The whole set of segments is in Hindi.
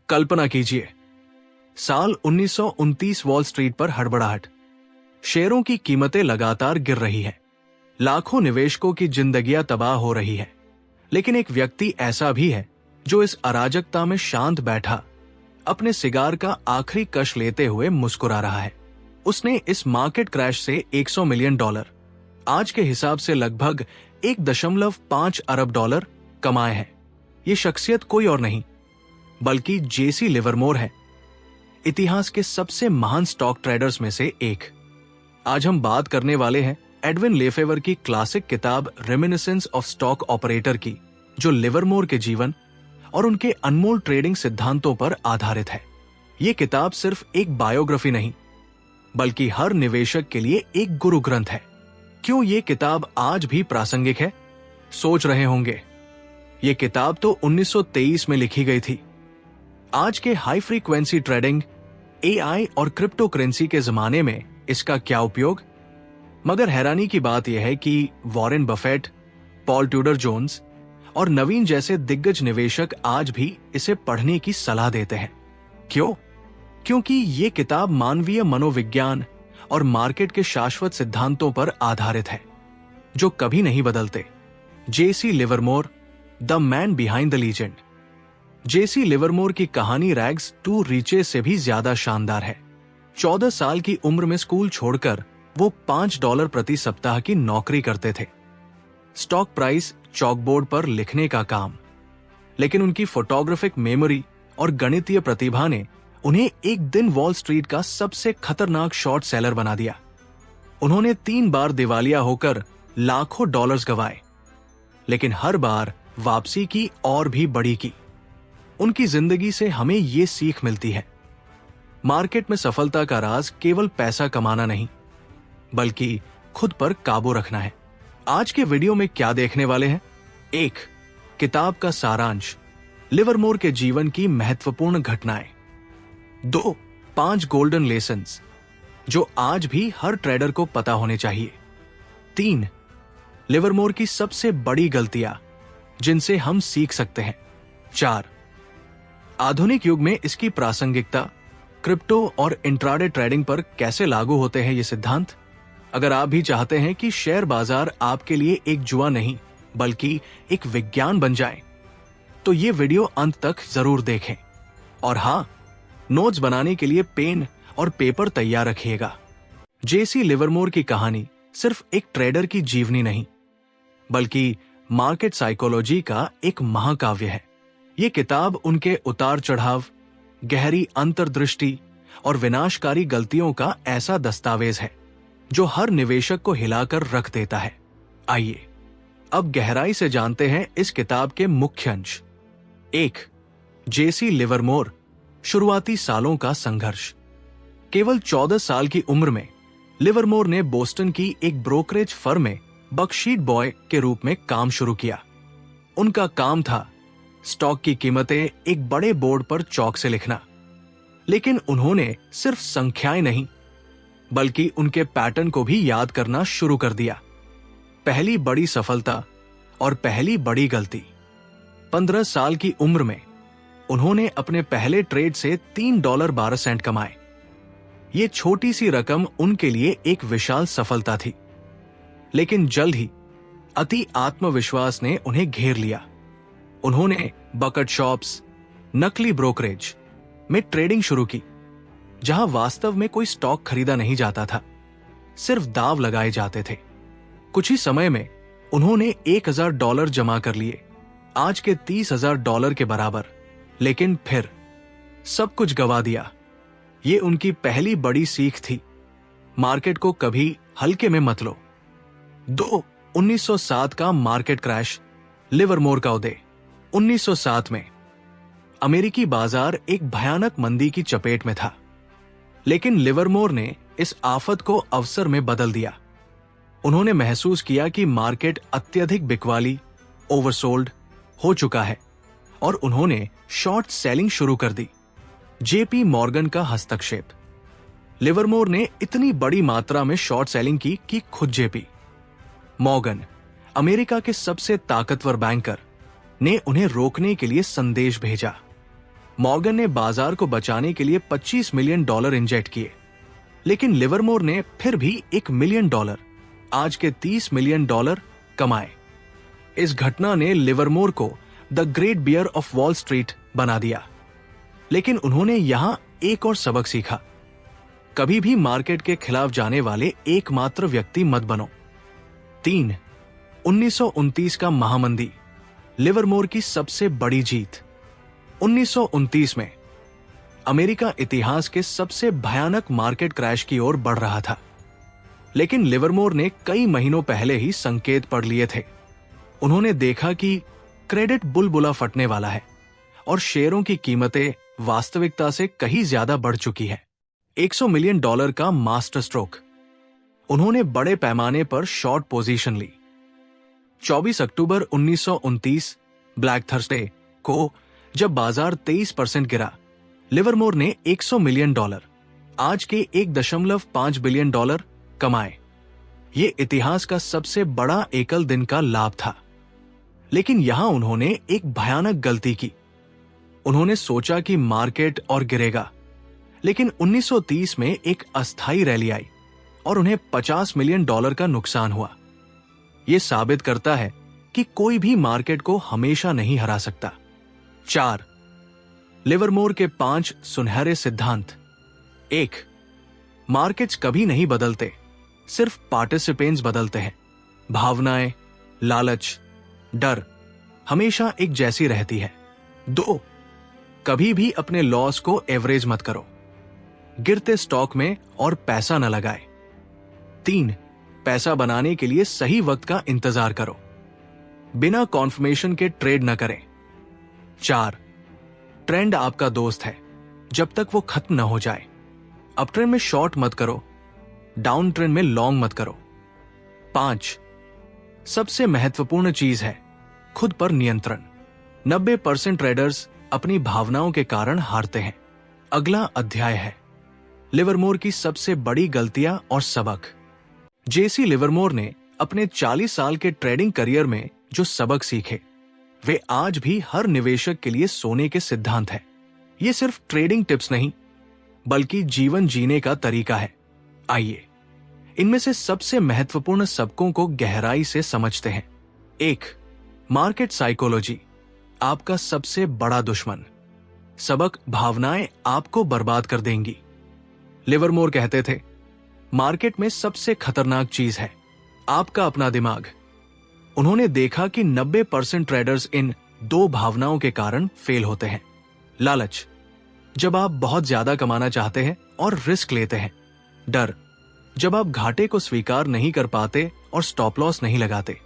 कल्पना कीजिए, साल 1929 वॉल स्ट्रीट पर हड़बड़ाहट। शेयरों की कीमतें लगातार गिर रही हैं, लाखों निवेशकों की जिंदगियां तबाह हो रही है। लेकिन एक व्यक्ति ऐसा भी है जो इस अराजकता में शांत बैठा अपने सिगार का आखिरी कश लेते हुए मुस्कुरा रहा है। उसने इस मार्केट क्रैश से $100 मिलियन, आज के हिसाब से लगभग 1.5 अरब डॉलर कमाए हैं। ये शख्सियत कोई और नहीं बल्कि जेसी लिवरमोर है, इतिहास के सबसे महान स्टॉक ट्रेडर्स में से एक। आज हम बात करने वाले हैं एडविन लेफेवर की क्लासिक किताब रेमिनिसेंस ऑफ स्टॉक ऑपरेटर की, जो लिवरमोर के जीवन और उनके अनमोल ट्रेडिंग सिद्धांतों पर आधारित है। ये किताब सिर्फ एक बायोग्राफी नहीं बल्कि हर निवेशक के लिए एक गुरु ग्रंथ है। क्यों ये किताब आज भी प्रासंगिक है? सोच रहे होंगे, ये किताब तो 1923 में लिखी गई थी। आज के हाई फ्रीक्वेंसी ट्रेडिंग, एआई और क्रिप्टो करेंसी के जमाने में इसका क्या उपयोग? मगर हैरानी की बात यह है कि Warren Buffett, Paul Tudor Jones और नवीन जैसे दिग्गज निवेशक आज भी इसे पढ़ने की सलाह देते हैं। क्यों? क्योंकि ये किताब मानवीय मनोविज्ञान और मार्केट के शाश्वत सिद्धांतों पर आधारित है जो कभी नहीं बदलते। Jesse Livermore, the man behind the legend. Jesse Livermore की कहानी रैग्स टू रिचेस से भी ज्यादा शानदार है। 14 साल की उम्र में स्कूल छोड़कर वो $5 प्रति सप्ताह की नौकरी करते थे। स्टॉक प्राइस चॉकबोर्ड पर लिखने का काम। लेकिन उनकी फोटोग्राफिक मेमोरी और गणितीय प्रतिभा ने उन्हें एक दिन वॉल स्ट्रीट का सबसे खतरनाक शॉर्ट सेलर बना दिया। उन्होंने 3 बार दिवालिया होकर लाखों डॉलर्स गंवाए, लेकिन हर बार वापसी की और भी बड़ी की। उनकी जिंदगी से हमें ये सीख मिलती है, मार्केट में सफलता का राज केवल पैसा कमाना नहीं बल्कि खुद पर काबू रखना है। आज के वीडियो में क्या देखने वाले हैं? 1. किताब का सारांश, लिवरमोर के जीवन की महत्वपूर्ण घटनाएं। 2. 5 गोल्डन लेसन्स जो आज भी हर ट्रेडर को पता होने चाहिए। 3. लिवरमोर की सबसे बड़ी गलतियां जिनसे हम सीख सकते हैं। 4. आधुनिक युग में इसकी प्रासंगिकता, क्रिप्टो और इंट्राडे ट्रेडिंग पर कैसे लागू होते हैं ये सिद्धांत। अगर आप भी चाहते हैं कि शेयर बाजार आपके लिए एक जुआ नहीं बल्कि एक विज्ञान बन जाए, तो ये वीडियो अंत तक जरूर देखें। और हाँ, नोट्स बनाने के लिए पेन और पेपर तैयार रखिएगा। जेसी लिवरमोर की कहानी सिर्फ एक ट्रेडर की जीवनी नहीं बल्कि मार्केट साइकोलॉजी का एक महाकाव्य है। ये किताब उनके उतार चढ़ाव, गहरी अंतर्दृष्टि और विनाशकारी गलतियों का ऐसा दस्तावेज है जो हर निवेशक को हिलाकर रख देता है। आइए अब गहराई से जानते हैं इस किताब के मुख्य अंश। 1. जेसी लिवरमोर, शुरुआती सालों का संघर्ष। केवल 14 साल की उम्र में लिवरमोर ने बोस्टन की एक ब्रोकरेज फर्म में बकशीट बॉय के रूप में काम शुरू किया। उनका काम था स्टॉक की कीमतें एक बड़े बोर्ड पर चौक से लिखना। लेकिन उन्होंने सिर्फ संख्याएं नहीं बल्कि उनके पैटर्न को भी याद करना शुरू कर दिया। पहली बड़ी सफलता और पहली बड़ी गलती। 15 साल की उम्र में उन्होंने अपने पहले ट्रेड से $3.12 कमाए। ये छोटी सी रकम उनके लिए एक विशाल सफलता थी, लेकिन जल्द ही अति आत्मविश्वास ने उन्हें घेर लिया। उन्होंने बकेट शॉप्स, नकली ब्रोकरेज में ट्रेडिंग शुरू की, जहां वास्तव में कोई स्टॉक खरीदा नहीं जाता था, सिर्फ दाव लगाए जाते थे। कुछ ही समय में उन्होंने $1,000 जमा कर लिए, आज के $30,000 के बराबर। लेकिन फिर सब कुछ गवा दिया। ये उनकी पहली बड़ी सीख थी, मार्केट को कभी हल्के में मत लो। 2. 1907 का मार्केट क्रैश, लिवरमोर का उदय। 1907 में अमेरिकी बाजार एक भयानक मंदी की चपेट में था, लेकिन लिवरमोर ने इस आफत को अवसर में बदल दिया। उन्होंने महसूस किया कि मार्केट अत्यधिक बिकवाली, ओवरसोल्ड हो चुका है, और उन्होंने शॉर्ट सेलिंग शुरू कर दी। जेपी मॉर्गन का हस्तक्षेप। लिवरमोर ने इतनी बड़ी मात्रा में शॉर्ट सेलिंग की कि खुद जेपी मॉर्गन, अमेरिका के सबसे ताकतवर बैंकर, ने उन्हें रोकने के लिए संदेश भेजा। मॉर्गन ने बाजार को बचाने के लिए $25 मिलियन इंजेक्ट किए, लेकिन लिवरमोर ने फिर भी $1 मिलियन, आज के $30 मिलियन कमाए। इस घटना ने लिवरमोर को the Great Bear of Wall Street बना दिया, लेकिन उन्होंने यहां एक और सबक सीखा। कभी भी मार्केट के खिलाफ जाने वाले एकमात्र व्यक्ति मत बनो। 3. 1929 का महामंदी, लिवरमोर की सबसे बड़ी जीत। 1929 में अमेरिका इतिहास के सबसे भयानक मार्केट क्रैश की ओर बढ़ रहा था, लेकिन लिवरमोर ने कई महीनों पहले ही संकेत पढ़ लिए थे। उन्होंने देखा कि क्रेडिट बुलबुला फटने वाला है और शेयरों की कीमतें वास्तविकता से कहीं ज्यादा बढ़ चुकी है। $100 मिलियन का मास्टर स्ट्रोक। उन्होंने बड़े पैमाने पर शॉर्ट पोजीशन ली। 24 अक्टूबर 1929 ब्लैक थर्सडे को जब बाजार 23% गिरा, लिवरमोर ने $100 मिलियन, आज के $1.5 बिलियन कमाए। ये इतिहास का सबसे बड़ा एकल दिन का लाभ था। लेकिन यहां उन्होंने एक भयानक गलती की। उन्होंने सोचा कि मार्केट और गिरेगा, लेकिन 1930 में एक अस्थायी रैली आई और उन्हें $50 मिलियन का नुकसान हुआ। यह साबित करता है कि कोई भी मार्केट को हमेशा नहीं हरा सकता। 4. लिवरमोर के 5 सुनहरे सिद्धांत। 1. मार्केट्स कभी नहीं बदलते, सिर्फ पार्टिसिपेंट्स बदलते हैं। भावनाएं, लालच, डर हमेशा एक जैसी रहती है। 2. कभी भी अपने लॉस को एवरेज मत करो, गिरते स्टॉक में और पैसा न लगाए। 3. पैसा बनाने के लिए सही वक्त का इंतजार करो, बिना कॉन्फर्मेशन के ट्रेड न करें। 4. ट्रेंड आपका दोस्त है जब तक वो खत्म न हो जाए। अप ट्रेंड में शॉर्ट मत करो, डाउन ट्रेंड में लॉन्ग मत करो। 5. सबसे महत्वपूर्ण चीज है खुद पर नियंत्रण। 90% ट्रेडर्स अपनी भावनाओं के कारण हारते हैं। अगला अध्याय है लिवरमोर की सबसे बड़ी गलतियां और सबक। जेसी लिवरमोर ने अपने 40 साल के ट्रेडिंग करियर में जो सबक सीखे, वे आज भी हर निवेशक के लिए सोने के सिद्धांत हैं। ये सिर्फ ट्रेडिंग टिप्स नहीं, बल्कि जीवन जीने का तरीका है। आइए इनमें से सबसे महत्वपूर्ण सबकों को गहराई से समझते हैं। 1. मार्केट साइकोलॉजी, आपका सबसे बड़ा दुश्मन। सबक, भावनाएं आपको बर्बाद कर देंगी। लिवरमोर कहते थे, मार्केट में सबसे खतरनाक चीज है आपका अपना दिमाग। उन्होंने देखा कि 90% ट्रेडर्स इन 2 भावनाओं के कारण फेल होते हैं। लालच, जब आप बहुत ज्यादा कमाना चाहते हैं और रिस्क लेते हैं। डर, जब आप घाटे को स्वीकार नहीं कर पाते और स्टॉप लॉस नहीं लगाते।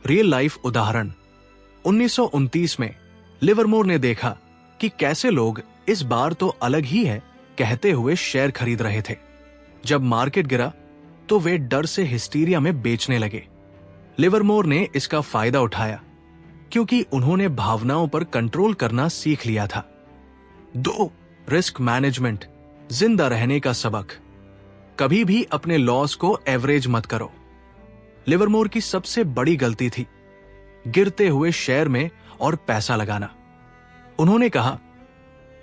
रियल लाइफ उदाहरण, 1929 में लिवरमोर ने देखा कि कैसे लोग इस बार तो अलग ही है कहते हुए शेयर खरीद रहे थे। जब मार्केट गिरा तो वे डर से हिस्टीरिया में बेचने लगे। लिवरमोर ने इसका फायदा उठाया क्योंकि उन्होंने भावनाओं पर कंट्रोल करना सीख लिया था। 2. रिस्क मैनेजमेंट, जिंदा रहने का सबक। कभी भी अपने लॉस को एवरेज मत करो। लिवरमोर की सबसे बड़ी गलती थी गिरते हुए शेयर में और पैसा लगाना। उन्होंने कहा,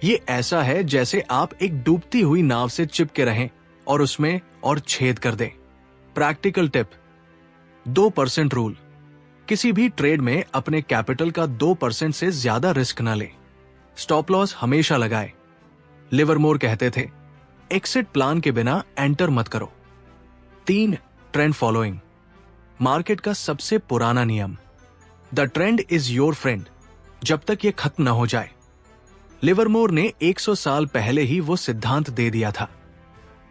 यह ऐसा है जैसे आप एक डूबती हुई नाव से चिपके रहें और उसमें और छेद कर दें। Practical tip, 2% rule. किसी भी ट्रेड में अपने कैपिटल का 2% से ज्यादा रिस्क न लें। स्टॉप लॉस हमेशा लगाए। लिवरमोर कहते थे, एक्सिट प्लान के बिना एंटर मत करो। 3. ट्रेंड फॉलोइंग, मार्केट का सबसे पुराना नियम। The trend is your friend जब तक ये खत्म न हो जाए। लिवरमोर ने 100 साल पहले ही वो सिद्धांत दे दिया था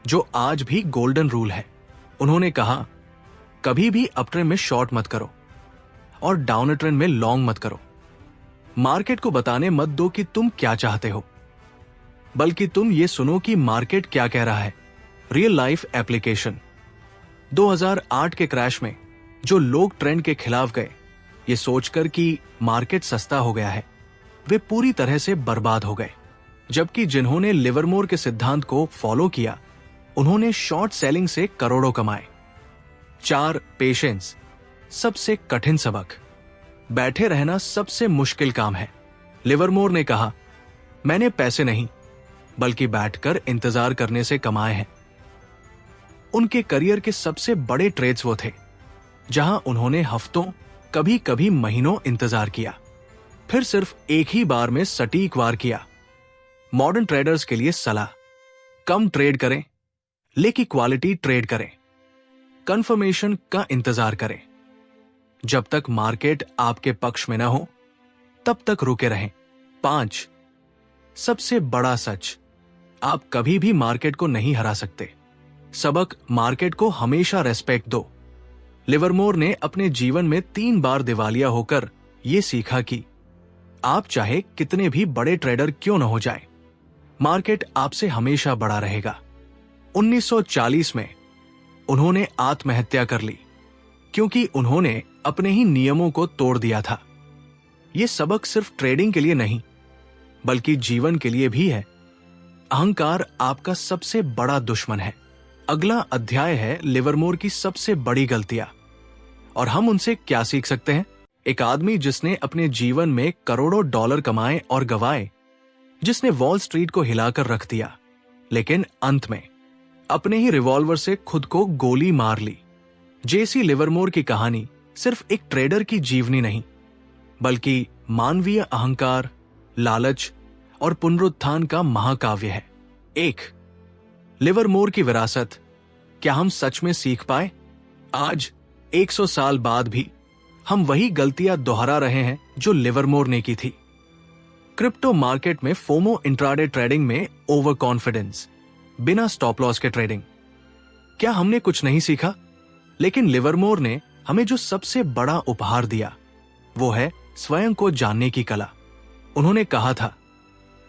जो आज भी गोल्डन रूल है। उन्होंने कहा, कभी भी अप ट्रेंड में शॉर्ट मत करो और डाउन ट्रेंड में लॉन्ग मत करो। मार्केट को बताने मत दो कि तुम क्या चाहते हो, बल्कि तुम ये सुनो कि मार्केट क्या कह रहा है। रियल लाइफ एप्लीकेशन, 2008 के क्रैश में जो लोग ट्रेंड के खिलाफ गए ये सोचकर कि मार्केट सस्ता हो गया है, वे पूरी तरह से बर्बाद हो गए। जबकि जिन्होंने लिवरमोर के सिद्धांत को फॉलो किया उन्होंने शॉर्ट सेलिंग से करोड़ों कमाए। 4. पेशेंस, सबसे कठिन सबक। बैठे रहना सबसे मुश्किल काम है। लिवरमोर ने कहा, मैंने पैसे नहीं बल्कि बैठकर इंतजार करने से कमाए हैं। उनके करियर के सबसे बड़े ट्रेड्स वो थे जहां उन्होंने हफ्तों, कभी कभी महीनों इंतजार किया, फिर सिर्फ एक ही बार में सटीक वार किया। मॉडर्न ट्रेडर्स के लिए सलाह: कम ट्रेड करें, लेकिन क्वालिटी ट्रेड करें। कंफर्मेशन का इंतजार करें। जब तक मार्केट आपके पक्ष में न हो तब तक रुके रहें। 5. सबसे बड़ा सच: आप कभी भी मार्केट को नहीं हरा सकते। सबक: मार्केट को हमेशा रेस्पेक्ट दो। लिवरमोर ने अपने जीवन में 3 बार दिवालिया होकर यह सीखा कि आप चाहे कितने भी बड़े ट्रेडर क्यों न हो जाए, मार्केट आपसे हमेशा बड़ा रहेगा। 1940 में उन्होंने आत्महत्या कर ली क्योंकि उन्होंने अपने ही नियमों को तोड़ दिया था। यह सबक सिर्फ ट्रेडिंग के लिए नहीं बल्कि जीवन के लिए भी है। अहंकार आपका सबसे बड़ा दुश्मन है। अगला अध्याय है लिवरमोर की सबसे बड़ी गलतियां और हम उनसे क्या सीख सकते हैं। एक आदमी जिसने अपने जीवन में करोड़ों डॉलर कमाए और गवाए, जिसने वॉल स्ट्रीट को हिलाकर रख दिया, लेकिन अंत में अपने ही रिवॉल्वर से खुद को गोली मार ली। जेसी लिवरमोर की कहानी सिर्फ एक ट्रेडर की जीवनी नहीं बल्कि मानवीय अहंकार, लालच और पुनरुत्थान का महाकाव्य है। 1. लिवरमोर की विरासत: क्या हम सच में सीख पाए? आज 100 साल बाद भी हम वही गलतियां दोहरा रहे हैं जो लिवरमोर ने की थी। क्रिप्टो मार्केट में फोमो इंट्राडे ट्रेडिंग में ओवर कॉन्फिडेंस, बिना स्टॉप लॉस के ट्रेडिंग। क्या हमने कुछ नहीं सीखा? लेकिन लिवरमोर ने हमें जो सबसे बड़ा उपहार दिया वो है स्वयं को जानने की कला। उन्होंने कहा था,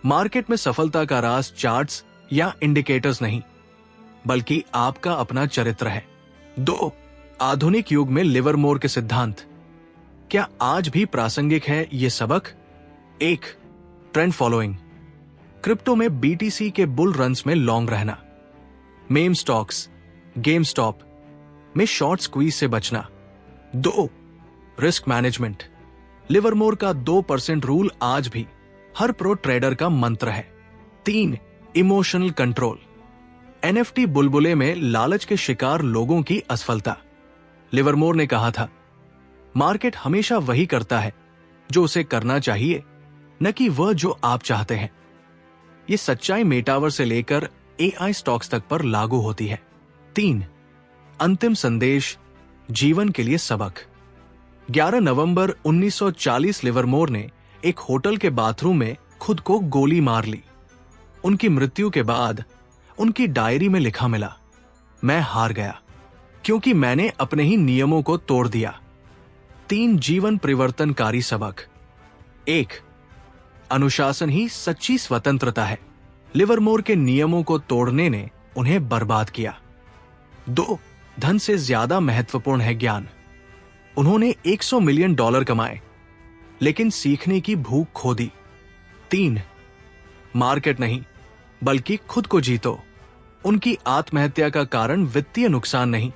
मार्केट में सफलता का राज चार्ट्स या इंडिकेटर्स नहीं बल्कि आपका अपना चरित्र है। 2. आधुनिक युग में लिवरमोर के सिद्धांत: क्या आज भी प्रासंगिक है ये सबक? 1. ट्रेंड फॉलोइंग: क्रिप्टो में बीटीसी के बुल रन्स में लॉन्ग रहना, मेम स्टॉक्स, गेम स्टॉप में शॉर्ट स्क्वीज से बचना। 2. रिस्क मैनेजमेंट: लिवरमोर का 2% रूल आज भी हर प्रो ट्रेडर का मंत्र है। 3. इमोशनल कंट्रोल: एनएफटी बुलबुले में लालच के शिकार लोगों की असफलता। लिवरमोर ने कहा था, मार्केट हमेशा वही करता है जो उसे करना चाहिए, न कि वह जो आप चाहते हैं। यह सच्चाई मेटावर से लेकर एआई स्टॉक्स तक पर लागू होती है। 3. अंतिम संदेश: जीवन के लिए सबक। 11 नवंबर 1940 लिवरमोर ने एक होटल के बाथरूम में खुद को गोली मार ली। उनकी मृत्यु के बाद उनकी डायरी में लिखा मिला, मैं हार गया क्योंकि मैंने अपने ही नियमों को तोड़ दिया। 3 जीवन परिवर्तनकारी सबक। 1. अनुशासन ही सच्ची स्वतंत्रता है। लिवरमोर के नियमों को तोड़ने ने उन्हें बर्बाद किया। 2. धन से ज्यादा महत्वपूर्ण है ज्ञान। उन्होंने $100 मिलियन कमाए लेकिन सीखने की भूख खो दी। 3. मार्केट नहीं बल्कि खुद को जीतो। उनकी आत्महत्या का कारण वित्तीय नुकसान नहीं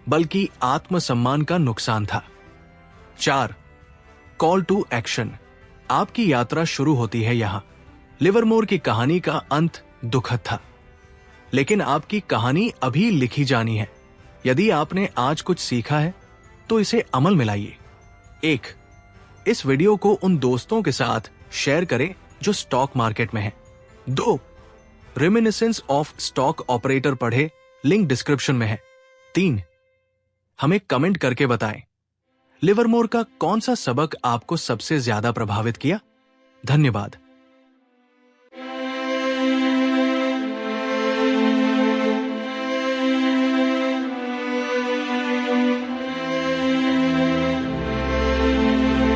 बल्कि आत्मसम्मान का नुकसान था। 4. कॉल टू एक्शन: आपकी यात्रा शुरू होती है यहां। लिवरमोर की कहानी का अंत दुखद था, लेकिन आपकी कहानी अभी लिखी जानी है। यदि आपने आज कुछ सीखा है तो इसे अमल में लाइए। 1. इस वीडियो को उन दोस्तों के साथ शेयर करें जो स्टॉक मार्केट में हैं। 2. रेमिनिसेंस ऑफ स्टॉक ऑपरेटर पढ़े, लिंक डिस्क्रिप्शन में है। 3. हमें कमेंट करके बताएं, लिवरमोर का कौन सा सबक आपको सबसे ज्यादा प्रभावित किया। धन्यवाद।